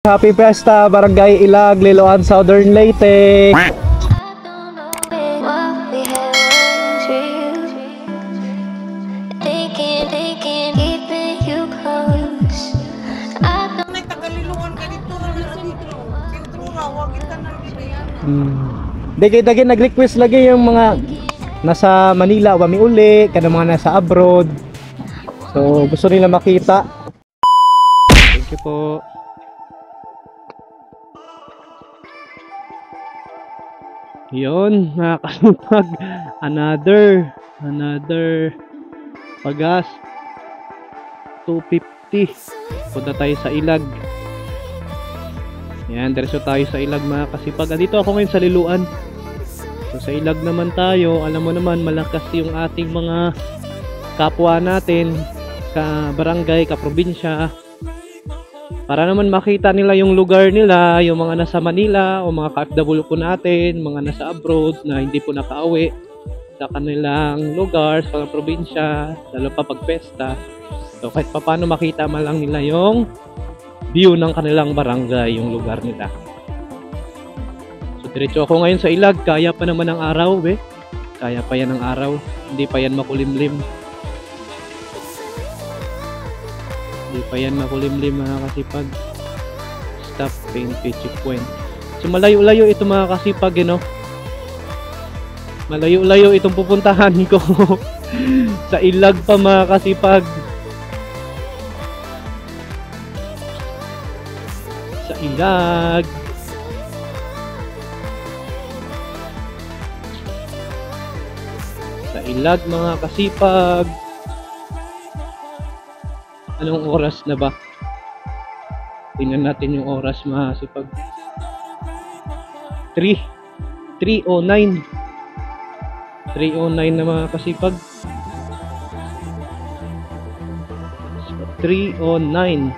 Happy Fiesta, Barangay Ilag, Liloan, Southern Leyte. Dagi-dagi nag-request lagi yung mga nasa Manila, wami uli, kada mga nasa abroad. So gusto nila makita. Thank you po. Yun, nakakapag another pagas 250. Punta tayo sa Ilag. Yan, diretso tayo sa Ilag mga kasipag. Andito ako ngayon sa Liloan. So sa Ilag naman tayo, alam mo naman malakas yung ating mga kapwa natin, ka barangay, ka probinsya. Para naman makita nila yung lugar nila, yung mga nasa Manila o mga ka-FW po natin, mga nasa abroad na hindi po nakauwi sa kanilang lugar, sa probinsya, lalo pa pag pesta. So kahit paano makita man lang nila yung view ng kanilang barangay, yung lugar nila. So diretso ako ngayon sa Ilag, kaya pa naman ang araw, kaya pa yan ang araw, hindi pa yan makulimlim. Hindi pa yan makulimlim mga kasipag. Stop paint pitching point. So malayo-layo ito mga kasipag, malayo-layo itong pupuntahan ko. Sa Ilag pa mga kasipag. Sa Ilag. Sa Ilag mga kasipag. Anong oras na ba? Tingnan natin yung oras mga kasipag. 3:09 na mga kasipag. 3:09.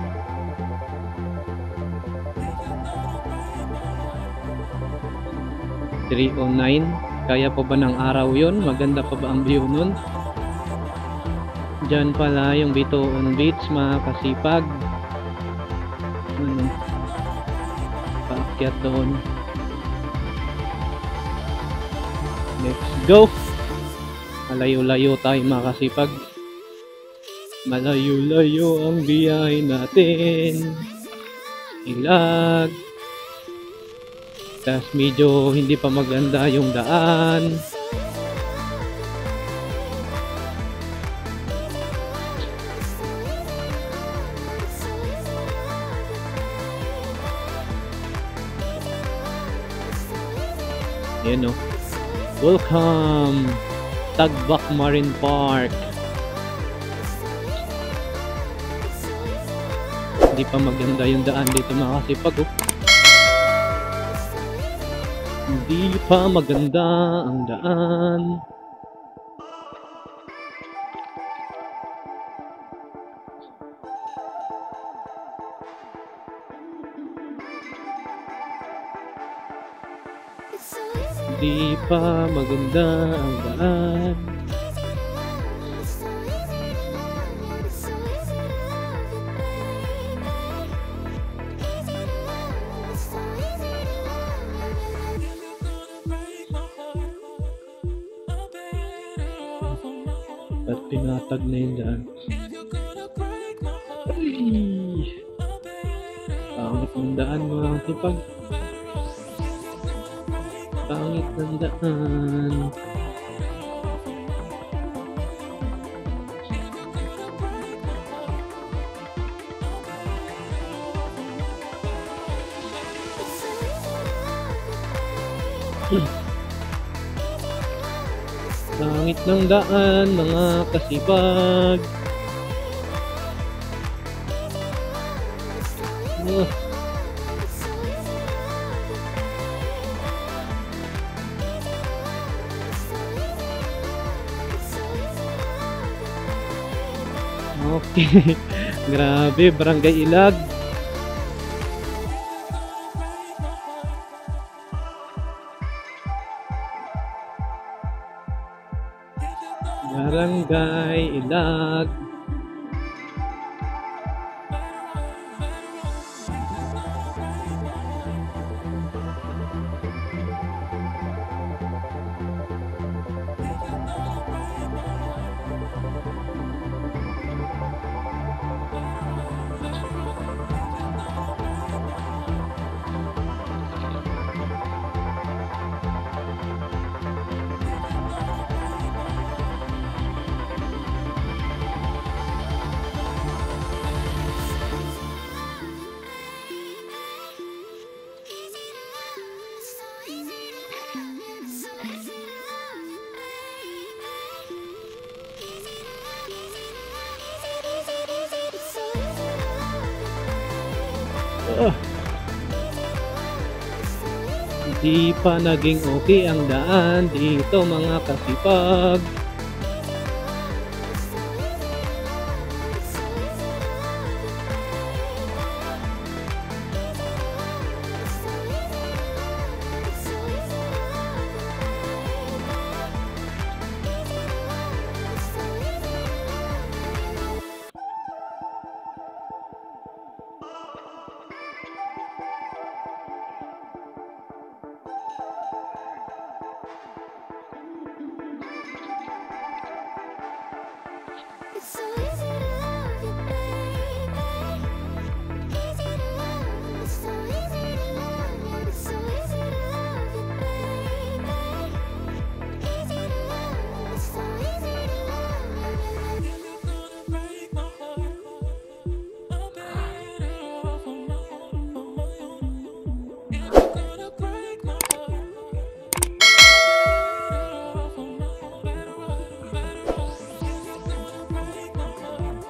Kaya pa ba ng araw yon? Maganda pa ba ang view nun? Diyan pala yung Bitoon Beach mga kasipag. Paakyat doon. Let's go. Malayo-layo tayo mga kasipag. Malayo-layo ang biyahe natin. Ilag. Tas medyo hindi pa maganda yung daan. Ayan o. Welcome! Tagbak Marine Park. Hindi pa maganda yung daan dito mga kasipag. Hindi pa maganda ang daan. Di pa maganda ang daan. At pinatag na yung daan. Ay! Pangit ng daan mga kasipag. Pangit ng daan. Pangit ng daan mga kasipag. Okay. Grabe, Barangay Ilag. Barangay Ilag. Di pa naging okay ang daan dito mga kasipag. It's so easy to love you, baby. Easy to love you. It's so easy to love you. It's so easy to love you, baby. Easy to love you. It's so easy to love you. If you're gonna break my heart, I'm better off on my own. If you're gonna break my heart, better off on my own. Better off, better off. If you're gonna break my heart,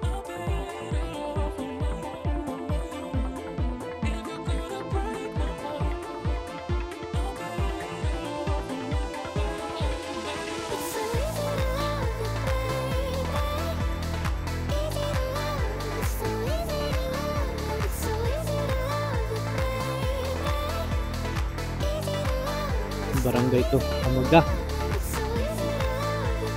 I'm better off on my own. If you're gonna break my heart, I'm better off on my own. It's so easy to love you, baby. Easy to love you. It's so easy to love you. It's so easy to love you, baby. Easy to love you. Barangay to, Amaga. It's so easy to love you,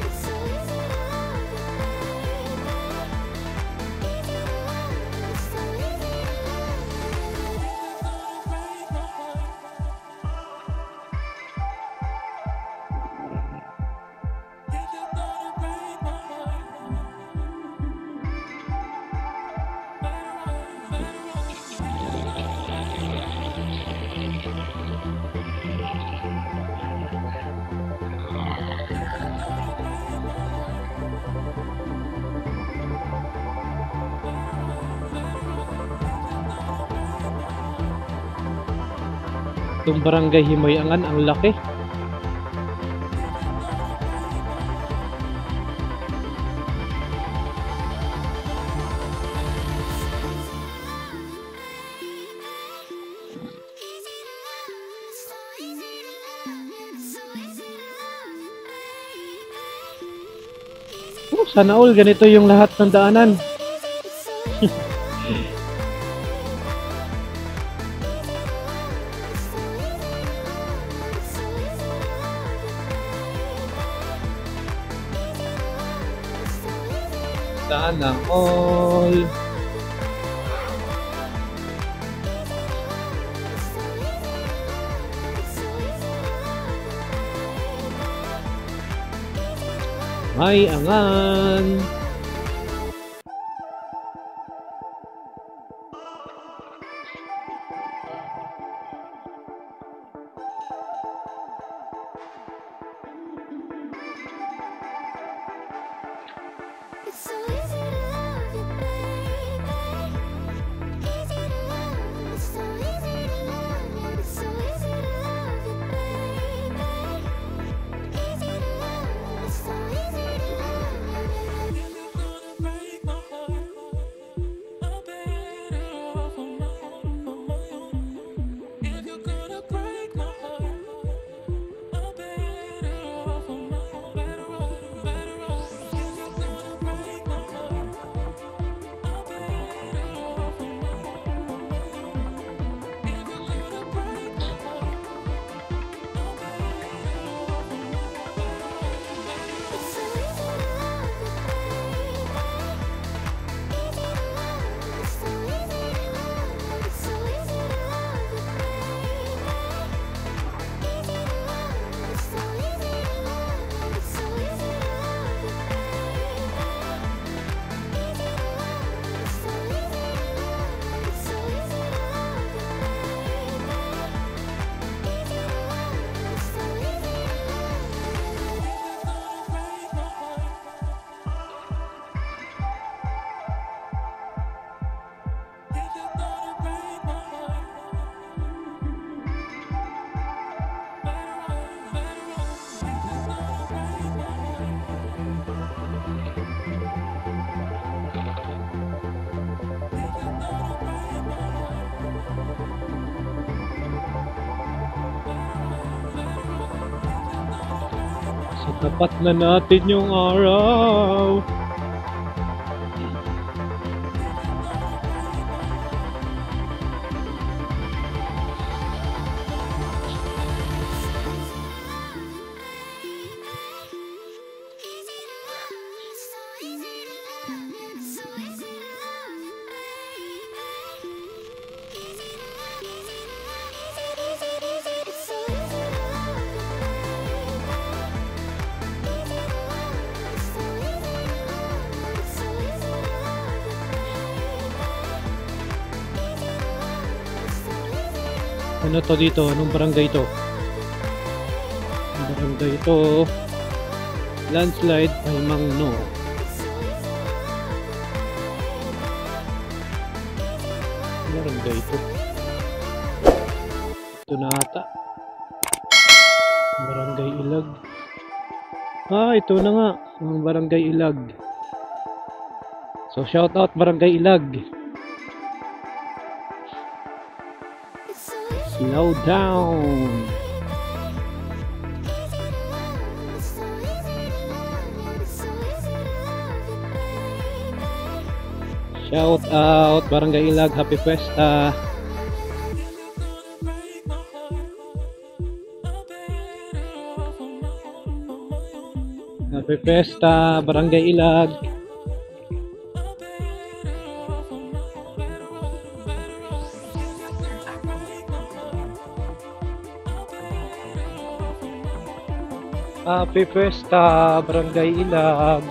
It's so easy to love you. It's so easy to love you, It's so easy to If you're gonna break my heart, better off, better off. Itong barangay Himoy-Angan, ang laki. Oh, sana all ganito yung lahat ng daanan. Sana all. May angan. It's so easy to love you, baby. Easy to love you. It's so easy to love you. It's so easy to love you, baby. Easy to love you. It's so easy to love you. If you're gonna break my heart, I'm better off on my own. If you're gonna break my heart, I'm better off on my own. Better off, better off. If you're gonna break my heart. Tapat na natin yung araw. Ano to dito? Anong barangay to? Ang barangay to, landslide ay Mangno. Barangay to. Ito na ata. Barangay Ilag. Ah, ito na nga. Ang Barangay Ilag. So shout out Barangay Ilag. Slow down. Shout out Barangay Ilag, Happy Fiesta. Happy Fiesta Barangay Ilag. Happy Fiesta Barangay Ilag.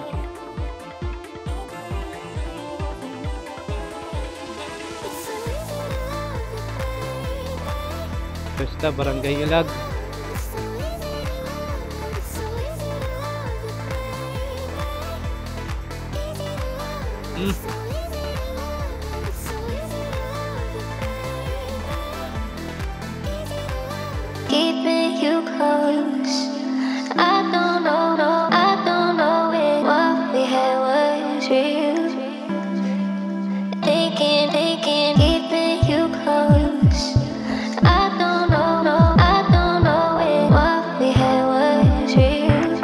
Fiesta Barangay Ilag. Keeping you close. I don't know if what we had was real. Thinking, keeping you close. I don't know if what we had was real.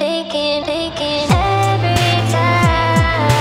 Thinking every time.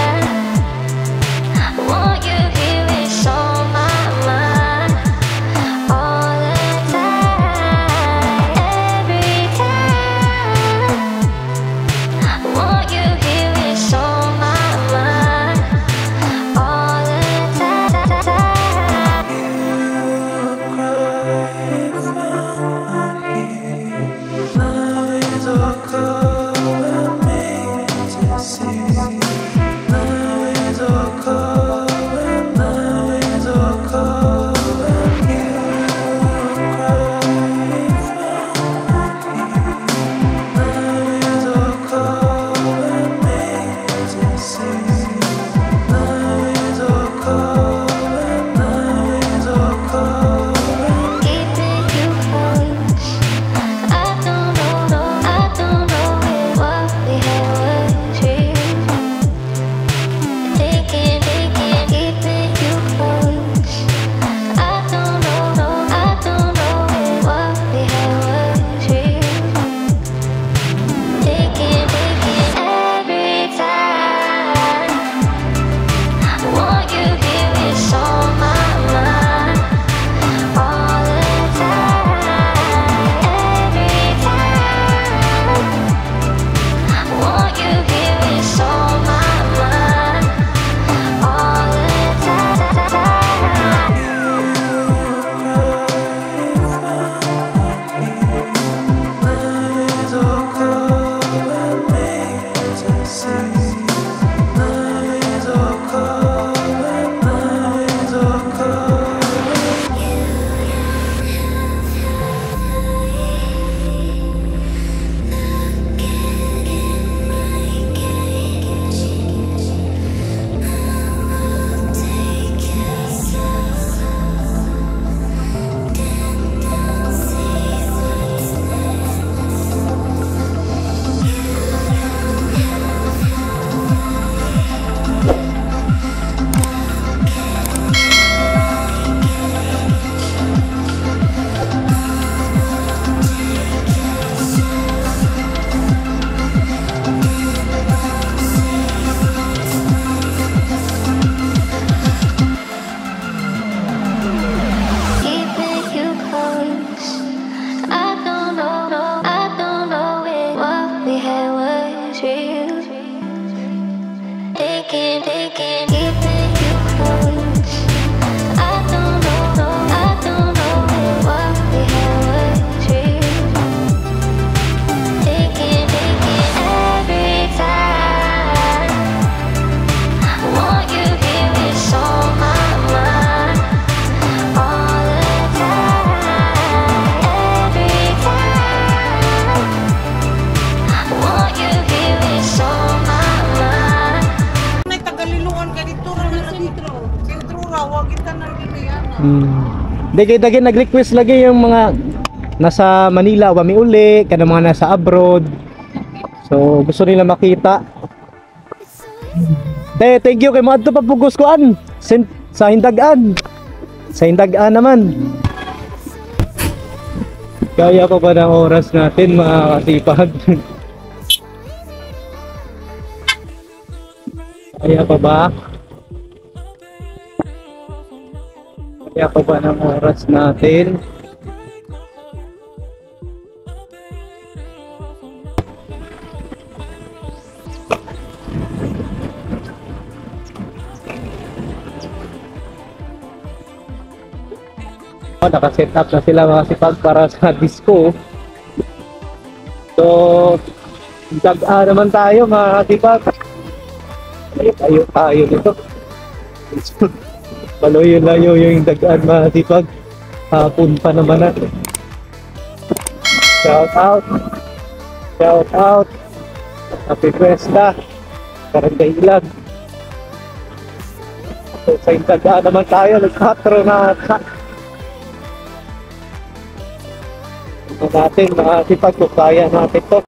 Dagi nag-request lagi yung mga nasa Manila, wami uli, kada mga nasa abroad. So gusto nila makita. Thank you kay mga adto papugos koan sa Hindagan. Sa Hindagan naman. Kaya pa ba ng oras natin mga kasipag? Kaya pa ba? Kaya pa ba ng oras natin? Naka-set up na sila mga sipag para sa disco. So, naman tayo mga sipag. Tayo nito. Paloyo-layo yung dagaan mga sipag. Hapon pa naman natin. Shout out. Happy Fiesta. Barangay Ilag. So, sa dagaan naman tayo. Nag-4 na natin mga sipag kung kaya natin to.